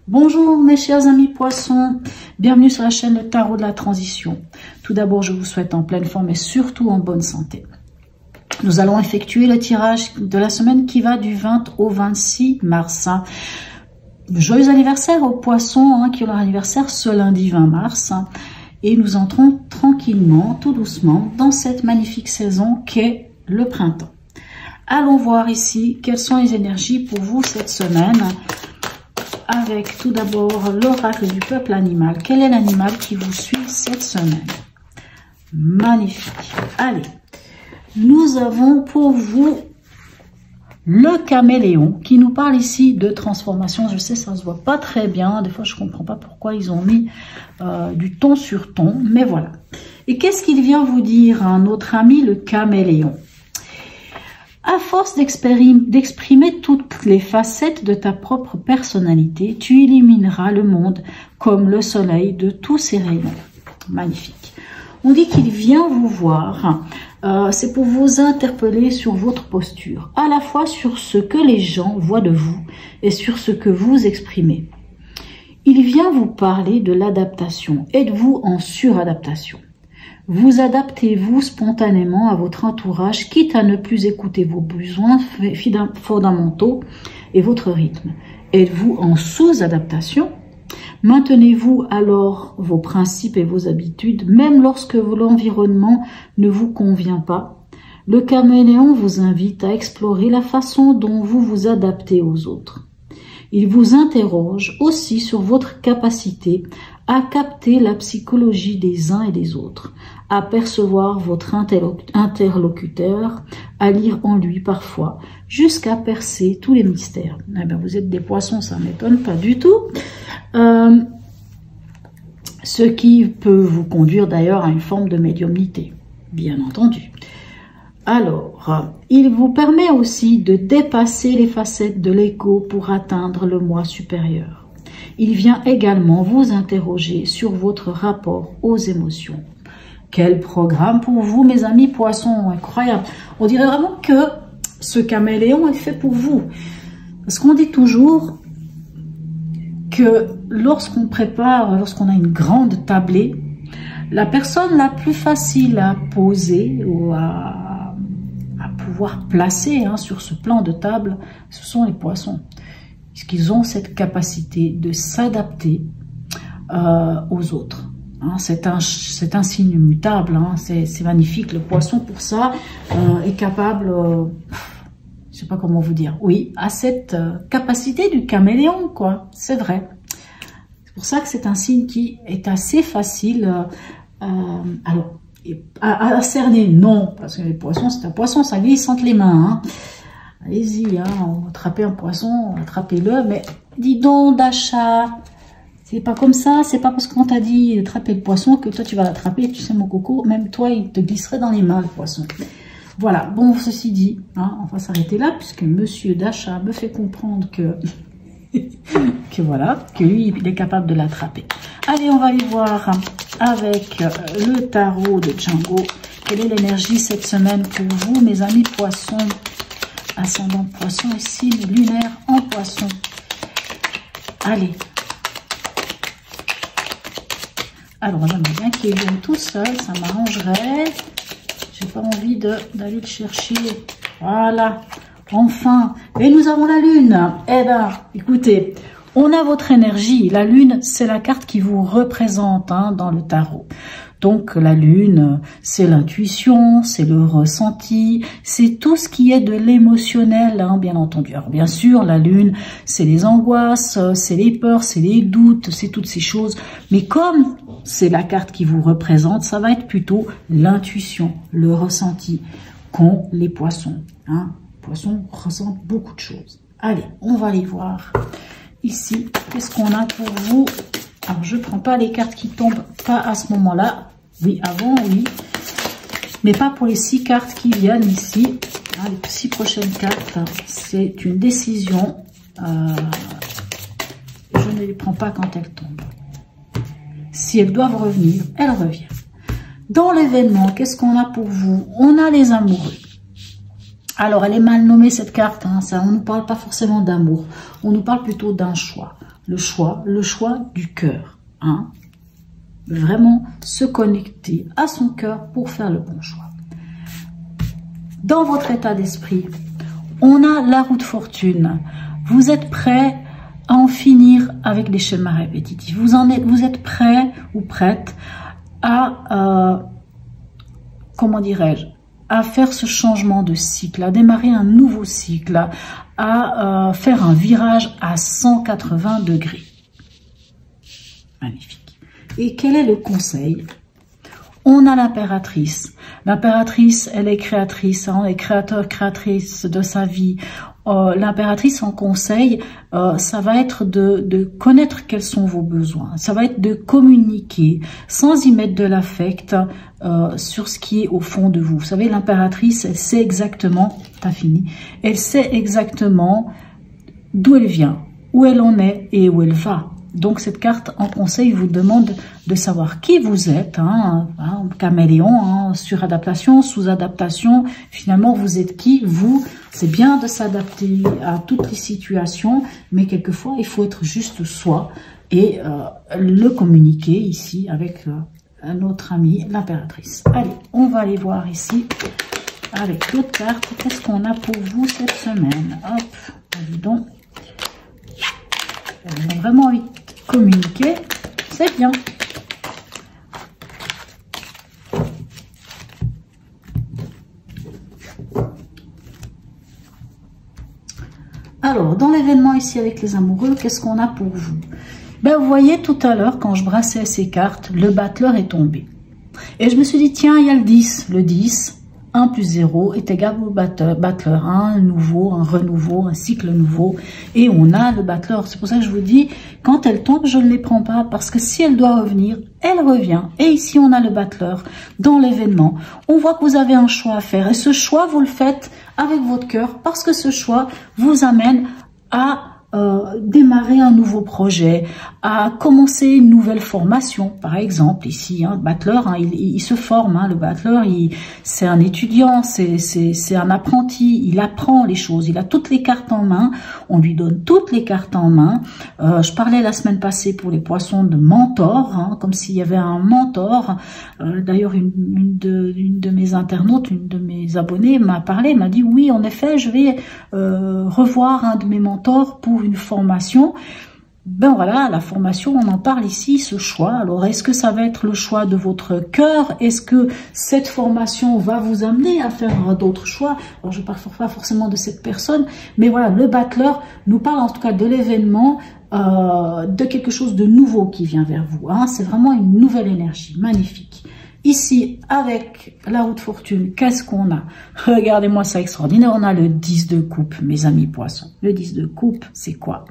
Bonjour mes chers amis poissons, bienvenue sur la chaîne Le Tarot de la Transition. Tout d'abord, je vous souhaite en pleine forme et surtout en bonne santé. Nous allons effectuer le tirage de la semaine qui va du 20 au 26 mars. Joyeux anniversaire aux poissons qui ont leur anniversaire ce lundi 20 mars. Et nous entrons tranquillement, tout doucement, dans cette magnifique saison qu'est le printemps. Allons voir ici quelles sont les énergies pour vous cette semaine. Avec tout d'abord l'oracle du peuple animal. Quel est l'animal qui vous suit cette semaine? Magnifique. Allez, nous avons pour vous le caméléon qui nous parle ici de transformation. Je sais, ça se voit pas très bien. Des fois, je comprends pas pourquoi ils ont mis du ton sur ton, mais voilà. Et qu'est-ce qu'il vient vous dire, notre ami le caméléon? À force d'exprimer toutes les facettes de ta propre personnalité, tu illumines le monde comme le soleil de tous ses rayons. Magnifique. On dit qu'il vient vous voir. C'est pour vous interpeller sur votre posture, à la fois sur ce que les gens voient de vous et sur ce que vous exprimez. Il vient vous parler de l'adaptation. Êtes-vous en suradaptation? Vous adaptez-vous spontanément à votre entourage, quitte à ne plus écouter vos besoins fondamentaux et votre rythme. Êtes-vous en sous-adaptation? Maintenez-vous alors vos principes et vos habitudes, même lorsque l'environnement ne vous convient pas? Le caméléon vous invite à explorer la façon dont vous vous adaptez aux autres. Il vous interroge aussi sur votre capacité à capter la psychologie des uns et des autres, à percevoir votre interlocuteur, à lire en lui parfois, jusqu'à percer tous les mystères. Eh bien, vous êtes des poissons, ça ne m'étonne pas du tout. Ce qui peut vous conduire d'ailleurs à une forme de médiumnité, bien entendu. Alors, il vous permet aussi de dépasser les facettes de l'ego pour atteindre le moi supérieur. Il vient également vous interroger sur votre rapport aux émotions. Quel programme pour vous, mes amis poissons, incroyable. On dirait vraiment que ce caméléon est fait pour vous. Parce qu'on dit toujours que lorsqu'on prépare, lorsqu'on a une grande tablée, la personne la plus facile à poser ou à pouvoir placer sur ce plan de table, ce sont les poissons. Puisqu'ils ont cette capacité de s'adapter aux autres. C'est un signe mutable, c'est magnifique. Le poisson, pour ça, est capable, je sais pas comment vous dire, oui, à cette capacité du caméléon, quoi. C'est vrai. C'est pour ça que c'est un signe qui est assez facile alors, à cerner. Non, parce que les poissons, c'est un poisson, ça glisse entre les mains. Allez-y, attrapez un poisson, attrapez-le, mais dis donc, Dasha, c'est pas comme ça, c'est pas parce qu'on t'a dit attraper le poisson que toi tu vas l'attraper, tu sais mon coco, même toi il te glisserait dans les mains le poisson. Voilà, bon, ceci dit, on va s'arrêter là, puisque monsieur Dasha me fait comprendre que, que lui il est capable de l'attraper. Allez, on va aller voir avec le tarot de Django, quelle est l'énergie cette semaine pour vous, mes amis poissons. Ascendant poisson et signe lunaire en poisson. Allez. Alors, j'aimerais bien qu'il vienne tout seul, ça m'arrangerait. J'ai pas envie d'aller le chercher. Voilà. Enfin. Et nous avons la lune. Eh bien, écoutez, on a votre énergie. La lune, c'est la carte qui vous représente dans le tarot. Donc la lune, c'est l'intuition, c'est le ressenti, c'est tout ce qui est de l'émotionnel, bien entendu. Alors bien sûr, la lune, c'est les angoisses, c'est les peurs, c'est les doutes, c'est toutes ces choses. Mais comme c'est la carte qui vous représente, ça va être plutôt l'intuition, le ressenti qu'ont les poissons. Les poissons ressentent beaucoup de choses. Allez, on va aller voir ici. Qu'est-ce qu'on a pour vous? Alors, je ne prends pas les cartes qui tombent pas à ce moment-là. Oui, avant, oui. Mais pas pour les 6 cartes qui viennent ici. Les 6 prochaines cartes, c'est une décision. Je ne les prends pas quand elles tombent. Si elles doivent revenir, elles reviennent. Dans l'événement, qu'est-ce qu'on a pour vous? On a les amoureux. Alors, elle est mal nommée cette carte. Ça, on ne nous parle pas forcément d'amour. On nous parle plutôt d'un choix. le choix du cœur. Hein. Vraiment se connecter à son cœur pour faire le bon choix. Dans votre état d'esprit, on a la roue de fortune. Vous êtes prêt à en finir avec les schémas répétitifs. Vous êtes prêt ou prête à, comment dirais-je, à faire ce changement de cycle, à démarrer un nouveau cycle, à faire un virage à 180 degrés. Magnifique. Et quel est le conseil? On a l'impératrice. L'impératrice, elle est créatrice, hein, elle est créateur, créatrice de sa vie. L'impératrice en conseil, ça va être de connaître quels sont vos besoins. Ça va être de communiquer sans y mettre de l'affect sur ce qui est au fond de vous. Vous savez, l'impératrice, elle sait exactement, t'as fini, elle sait exactement d'où elle vient, où elle en est et où elle va. Donc, cette carte en conseil vous demande de savoir qui vous êtes, hein, caméléon, hein, suradaptation, sous-adaptation. Finalement, vous êtes qui? Vous, c'est bien de s'adapter à toutes les situations, mais quelquefois, il faut être juste soi et le communiquer ici avec notre amie, l'impératrice. Allez, on va aller voir ici avec l'autre carte. Qu'est-ce qu'on a pour vous cette semaine? Hop, dis donc. On a vraiment envie de communiquer, c'est bien. Alors, dans l'événement ici avec les amoureux, qu'est-ce qu'on a pour vous? Ben, vous voyez, tout à l'heure, quand je brassais ces cartes, le battleur est tombé. Et je me suis dit, tiens, il y a le 10. Le 10, 1 plus 0 est égal au battleur, un nouveau, un renouveau, un cycle nouveau, et on a le battleur. C'est pour ça que je vous dis, quand elle tombe, je ne les prends pas, parce que si elle doit revenir, elle revient. Et ici, on a le battleur dans l'événement. On voit que vous avez un choix à faire, et ce choix, vous le faites avec votre cœur, parce que ce choix vous amène à démarrer un nouveau projet, à commencer une nouvelle formation, par exemple, ici, hein, le battleur, hein, il se forme, hein, le battleur, c'est un étudiant, c'est un apprenti, il apprend les choses, il a toutes les cartes en main, on lui donne toutes les cartes en main. Je parlais la semaine passée pour les poissons de mentor, hein, comme s'il y avait un mentor. D'ailleurs, une de mes internautes, une de mes abonnés m'a parlé, m'a dit, oui, en effet, je vais revoir un de mes mentors pour une formation. Ben voilà, la formation, on en parle ici, ce choix. Alors, est-ce que ça va être le choix de votre cœur? Est-ce que cette formation va vous amener à faire d'autres choix? Alors, je ne parle pas forcément de cette personne, mais voilà, le battleur nous parle en tout cas de l'événement, de quelque chose de nouveau qui vient vers vous. Hein. C'est vraiment une nouvelle énergie, magnifique. Ici, avec la roue de fortune, qu'est-ce qu'on a? Regardez-moi ça extraordinaire. On a le 10 de coupe, mes amis poissons. Le 10 de coupe, c'est quoi?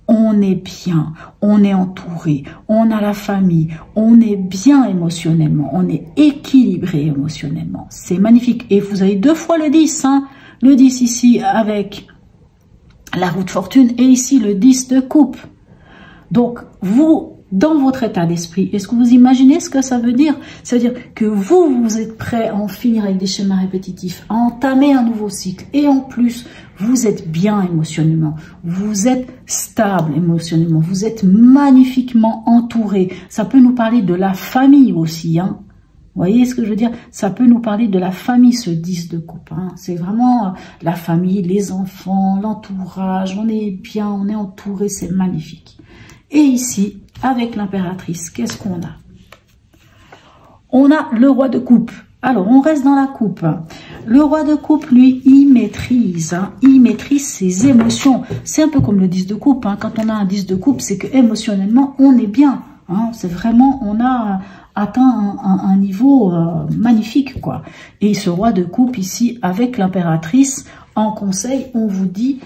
On est bien, on est entouré, on a la famille, on est bien émotionnellement, on est équilibré émotionnellement. C'est magnifique. Et vous avez deux fois le 10, hein? Le 10 ici avec la roue de fortune et ici le 10 de coupe. Donc, vous, dans votre état d'esprit, est-ce que vous imaginez ce que ça veut dire? Ça veut dire que vous êtes prêt à en finir avec des schémas répétitifs, à entamer un nouveau cycle. Et en plus, vous êtes bien émotionnellement, vous êtes stable émotionnellement, vous êtes magnifiquement entouré. Ça peut nous parler de la famille aussi, hein. Vous voyez ce que je veux dire? Ça peut nous parler de la famille, ce 10 de coupe. Hein. C'est vraiment la famille, les enfants, l'entourage. On est bien, on est entouré, c'est magnifique. Et ici, avec l'impératrice, qu'est-ce qu'on a? On a le roi de coupe. Alors, on reste dans la coupe. Le roi de coupe, lui, il maîtrise. Hein, il maîtrise ses émotions. C'est un peu comme le 10 de coupe. Hein. Quand on a un 10 de coupe, c'est que émotionnellement, on est bien. Hein. C'est vraiment, on a atteint un niveau magnifique, quoi. Et ce roi de coupe, ici, avec l'impératrice, en conseil, on vous dit...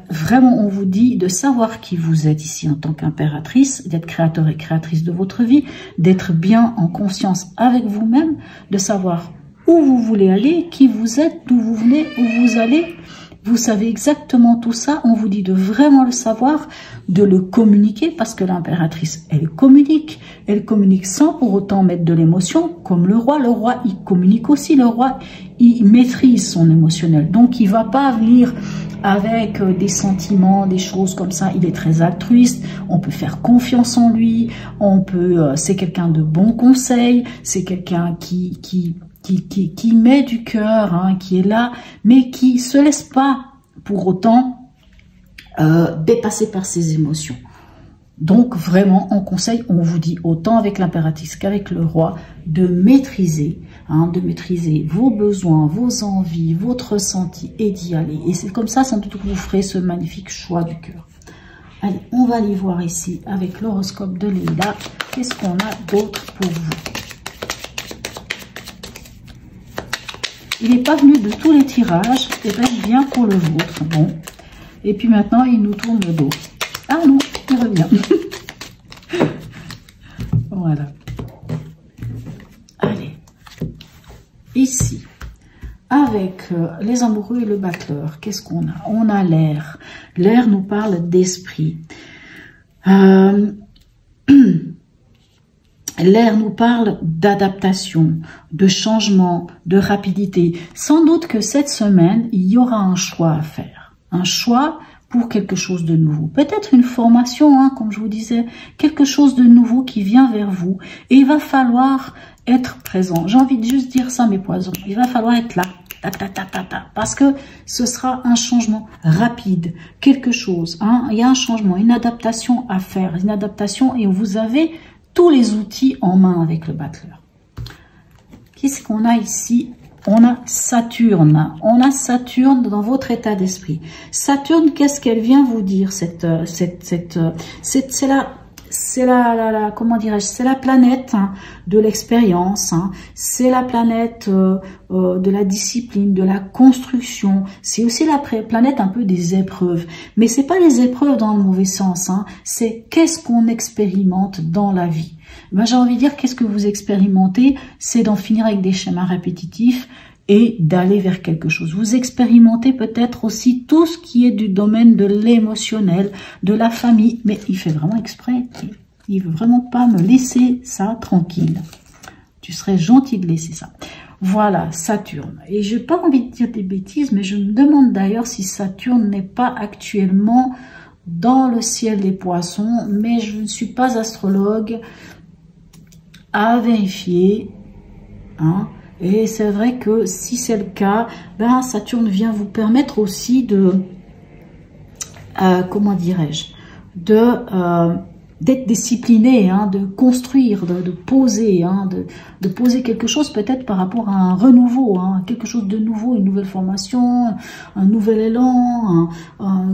vraiment, on vous dit de savoir qui vous êtes ici en tant qu'impératrice, d'être créateur et créatrice de votre vie, d'être bien en conscience avec vous-même, de savoir où vous voulez aller, qui vous êtes, d'où vous venez, où vous allez, Vous savez exactement tout ça. On vous dit de vraiment le savoir, de le communiquer, parce que l'impératrice, elle communique sans pour autant mettre de l'émotion, comme le roi. Le roi, il communique aussi. Le roi, il maîtrise son émotionnel. Donc, il va pas venir avec des sentiments, des choses comme ça. Il est très altruiste, on peut faire confiance en lui, on peut, c'est quelqu'un de bon conseil, c'est quelqu'un qui met du cœur, hein, qui est là, mais qui se laisse pas pour autant dépasser par ses émotions. Donc vraiment, on conseille, on vous dit autant avec l'impératrice qu'avec le roi de maîtriser vos besoins, vos envies, votre ressenti et d'y aller. Et c'est comme ça, sans doute, que vous ferez ce magnifique choix du cœur. Allez, on va aller voir ici avec l'horoscope de Leïla. Qu'est-ce qu'on a d'autre pour vous? Il n'est pas venu de tous les tirages, et bien il vient pour le vôtre. Bon. Et puis maintenant, il nous tourne le dos. Ah non, il revient. Voilà. Allez. Ici, avec les amoureux et le battleur, qu'est-ce qu'on a? On a l'air. L'air nous parle d'esprit. L'air nous parle d'adaptation, de changement, de rapidité. Sans doute que cette semaine, il y aura un choix à faire. Un choix pour quelque chose de nouveau. Peut-être une formation, hein, comme je vous disais, quelque chose de nouveau qui vient vers vous. Et il va falloir être présent. J'ai envie de juste dire ça, mes poissons. Il va falloir être là. Parce que ce sera un changement rapide. Quelque chose. Hein, il y a un changement, une adaptation à faire. Une adaptation et vous avez tous les outils en main avec le battleur. Qu'est-ce qu'on a ici? On a Saturne. On a Saturne dans votre état d'esprit. Saturne, qu'est-ce qu'elle vient vous dire? C'est la comment dirais-je? C'est la planète, hein, de l'expérience. Hein. C'est la planète de la discipline, de la construction. C'est aussi la planète un peu des épreuves. Mais c'est pas les épreuves dans le mauvais sens. Hein. C'est qu'est-ce qu'on expérimente dans la vie. Ben, j'ai envie de dire, qu'est-ce que vous expérimentez? C'est d'en finir avec des schémas répétitifs et d'aller vers quelque chose. Vous expérimentez peut-être aussi tout ce qui est du domaine de l'émotionnel, de la famille, mais il fait vraiment exprès. Il veut vraiment pas me laisser ça tranquille. Tu serais gentil de laisser ça. Voilà, Saturne. Et j'ai pas envie de dire des bêtises, mais je me demande d'ailleurs si Saturne n'est pas actuellement dans le ciel des poissons, mais je ne suis pas astrologue, à vérifier, hein. Et c'est vrai que si c'est le cas, ben Saturne vient vous permettre aussi de, comment dirais-je, d'être discipliné, hein, de construire, de poser, hein, de poser quelque chose peut-être par rapport à un renouveau, hein, quelque chose de nouveau, une nouvelle formation, un nouvel élan,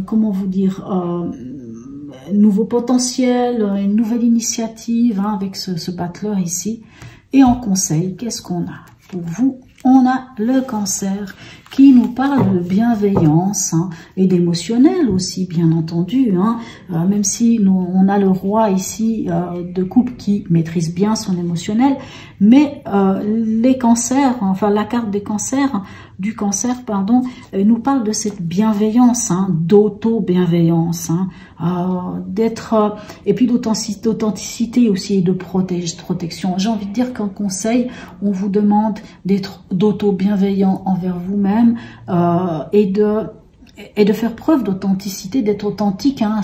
comment vous dire, nouveau potentiel, une nouvelle initiative, hein, avec ce battleur ici. Et en conseil, qu'est-ce qu'on a pour vous? On a le Cancer qui nous parle de bienveillance, hein, et d'émotionnel aussi, bien entendu. Hein, même si on a le roi ici de coupe qui maîtrise bien son émotionnel, mais les cancers, enfin la carte des cancers, du cancer, pardon, nous parle de cette bienveillance, hein, d'auto-bienveillance, hein, d'être, et puis d'authenticité aussi et de protection. J'ai envie de dire qu'en conseil, on vous demande d'être d'auto-bienveillant envers vous-même et de faire preuve d'authenticité, d'être authentique. Hein,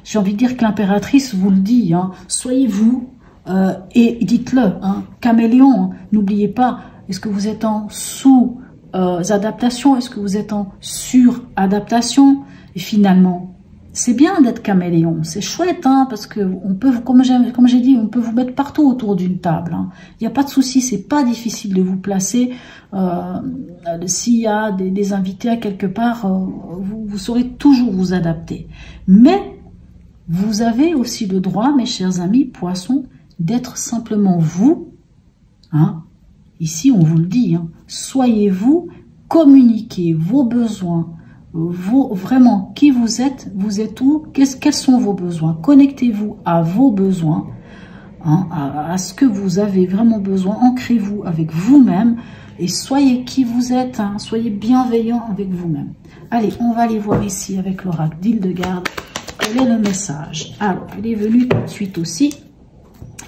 j'ai envie de dire que l'impératrice vous le dit, hein, soyez vous et dites-le, hein, caméléon, hein, n'oubliez pas. Est-ce que vous êtes en sous-adaptation? Est-ce que vous êtes en sur-adaptation? Et finalement, c'est bien d'être caméléon. C'est chouette, hein, parce que on peut, comme j'ai dit, on peut vous mettre partout autour d'une table. Hein. Il n'y a pas de souci, c'est pas difficile de vous placer. S'il y a des invités à quelque part, vous saurez toujours vous adapter. Mais vous avez aussi le droit, mes chers amis poissons, d'être simplement vous, hein. Ici, on vous le dit, hein, soyez-vous, communiquez vos besoins, vraiment qui vous êtes où, quels sont vos besoins. Connectez-vous à vos besoins, hein, à ce que vous avez vraiment besoin. Ancrez-vous avec vous-même et soyez qui vous êtes, hein, soyez bienveillant avec vous-même. Allez, on va aller voir ici avec l'oracle d'Hildegarde. Quel est le message? Alors, il est venu tout de suite aussi.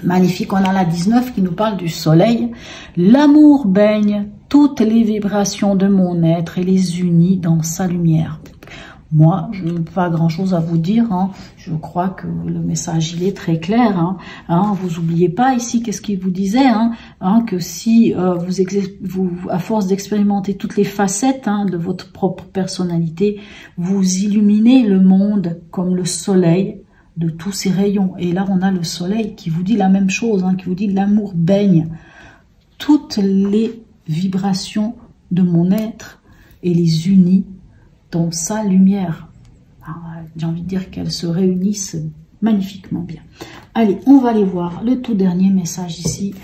Magnifique, on a la 19 qui nous parle du soleil. L'amour baigne toutes les vibrations de mon être et les unit dans sa lumière. Moi, je n'ai pas grand-chose à vous dire. Hein. Je crois que le message, il est très clair. Vous oubliez pas ici, qu'est-ce qu'il vous disait, que si vous, à force d'expérimenter toutes les facettes de votre propre personnalité, vous illuminez le monde comme le soleil de tous ses rayons. Et là, on a le soleil qui vous dit la même chose, qui vous dit l'amour baigne toutes les vibrations de mon être et les unit dans sa lumière. J'ai envie de dire qu'elles se réunissent magnifiquement bien. Allez, on va aller voir le tout dernier message ici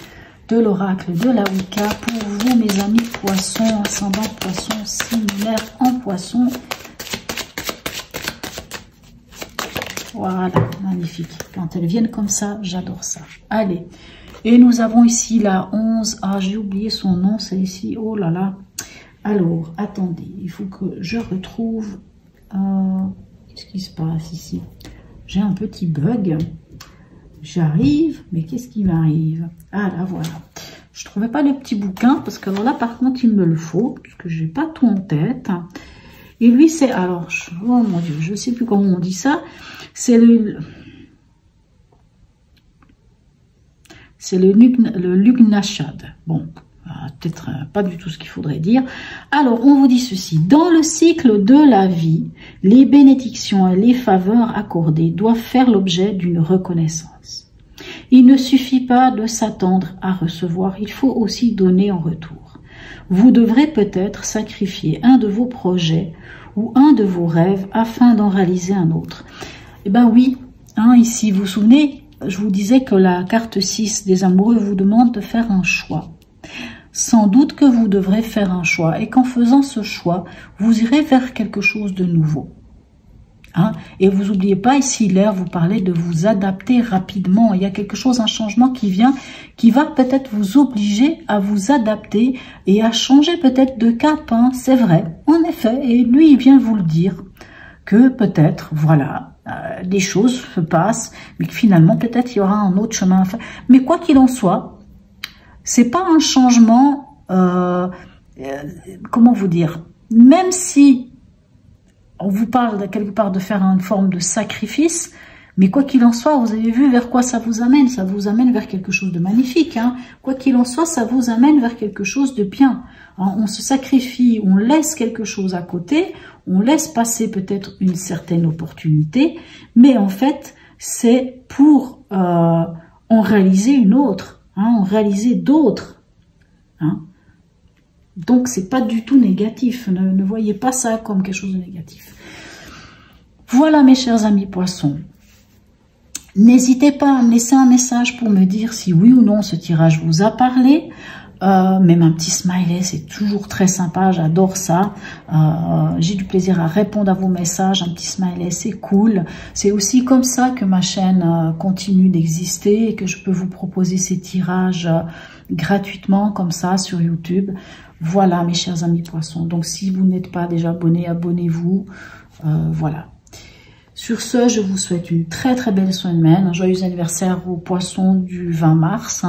de l'oracle de la Wicca pour vous, mes amis poissons, ascendant poissons, similaire en poissons. Voilà, magnifique. Quand elles viennent comme ça, j'adore ça. Allez, et nous avons ici la 11. Ah, j'ai oublié son nom, c'est ici. Oh là là. Alors, attendez, il faut que je retrouve... qu'est-ce qui se passe ici? J'ai un petit bug. J'arrive, mais qu'est-ce qui m'arrive? Ah là, voilà. Je ne trouvais pas le petit bouquin, parce que là, par contre, il me le faut, parce que je n'ai pas tout en tête. Et lui, c'est... Alors, oh mon Dieu, je ne sais plus comment on dit ça. C'est le Lugnashad. Bon, peut-être pas du tout ce qu'il faudrait dire. Alors, on vous dit ceci. Dans le cycle de la vie, les bénédictions et les faveurs accordées doivent faire l'objet d'une reconnaissance. Il ne suffit pas de s'attendre à recevoir, il faut aussi donner en retour. Vous devrez peut-être sacrifier un de vos projets ou un de vos rêves afin d'en réaliser un autre. Eh bien oui, ici, vous vous souvenez, je vous disais que la carte 6 des amoureux vous demande de faire un choix. Sans doute que vous devrez faire un choix et qu'en faisant ce choix, vous irez vers quelque chose de nouveau. Et vous n'oubliez pas, ici, l'air vous parlait de vous adapter rapidement. Il y a quelque chose, un changement qui vient, qui va peut-être vous obliger à vous adapter et à changer peut-être de cap. C'est vrai, en effet, et lui, il vient vous le dire, que peut-être, voilà, des choses se passent, mais que finalement, peut-être, il y aura un autre chemin à faire. Mais quoi qu'il en soit, c'est pas un changement, comment vous dire, même si on vous parle quelque part de faire une forme de sacrifice, mais quoi qu'il en soit, vous avez vu vers quoi ça vous amène. Ça vous amène vers quelque chose de magnifique. Quoi qu'il en soit, ça vous amène vers quelque chose de bien. On se sacrifie, on laisse quelque chose à côté, on laisse passer peut-être une certaine opportunité, mais en fait, c'est pour en réaliser une autre, en réaliser d'autres. Donc, c'est pas du tout négatif. Ne voyez pas ça comme quelque chose de négatif. Voilà, mes chers amis poissons. N'hésitez pas à me laisser un message pour me dire si oui ou non ce tirage vous a parlé. Même un petit smiley, c'est toujours très sympa, j'adore ça. J'ai du plaisir à répondre à vos messages, un petit smiley, c'est cool. C'est aussi comme ça que ma chaîne continue d'exister et que je peux vous proposer ces tirages gratuitement comme ça sur YouTube. Voilà, mes chers amis poissons. Donc, si vous n'êtes pas déjà abonné, abonnez-vous. Voilà. Sur ce, je vous souhaite une très très belle semaine. Un joyeux anniversaire aux poissons du 20 mars.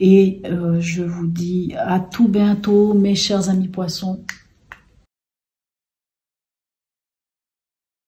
Et je vous dis à tout bientôt, mes chers amis poissons.